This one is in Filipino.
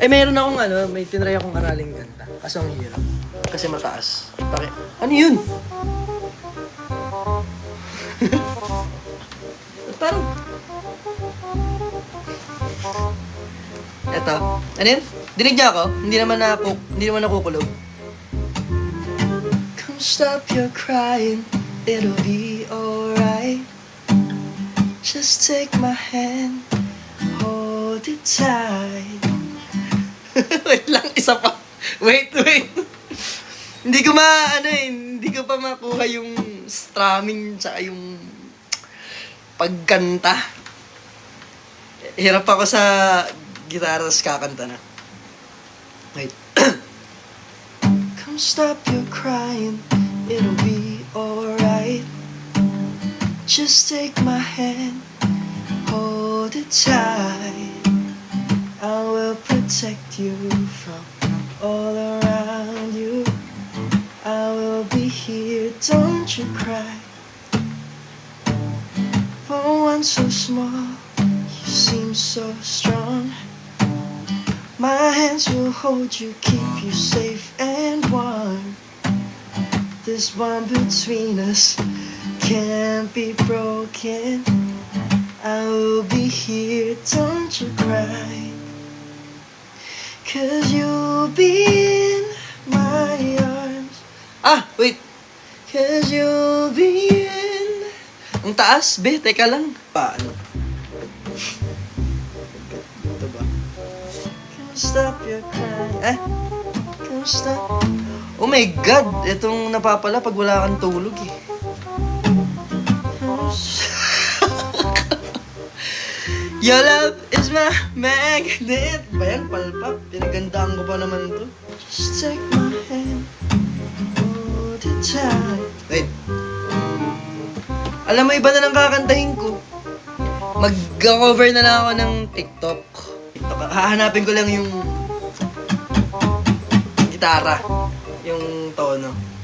Meron akong may tinry akong araling kanta. Kaso ang hirap. Kasi mataas. Ano yun? Parang... Eto. Ano yun? Dinig niya ako? Hindi naman nakukulog. Come stop your crying. It'll be alright. Just take my hand. Hold it tight. Wait lang, isa pa. Wait. Hindi ko pa makuha yung strumming tsaka yung pagkanta. Hirap ako sa gitara tas kakanta na. Wait. Come stop your crying, it'll be alright. Just take my hand, hold it tight. I will protect you from all around you. I will be here, don't you cry. For one so small, you seem so strong. My hands will hold you, keep you safe and warm. This bond between us can't be broken. I will be here, don't you cry. 'Cause you'll be in my arms. Wait. 'Cause you'll be in... Ang taas, be. Teka lang. Paano? Ito ba? Can't stop your crying. Can't stop. Oh my God. Itong napapala pag wala kang tulog eh. Your love is my magnet. Bayan, palpap. Pinagandaan ko pa naman to. Just take my hand. Hold it tight. Wait. Alam mo, iba na lang kakantahin ko. Mag-cover na lang ako ng TikTok. Hahanapin ko lang yung gitara. Yung tono.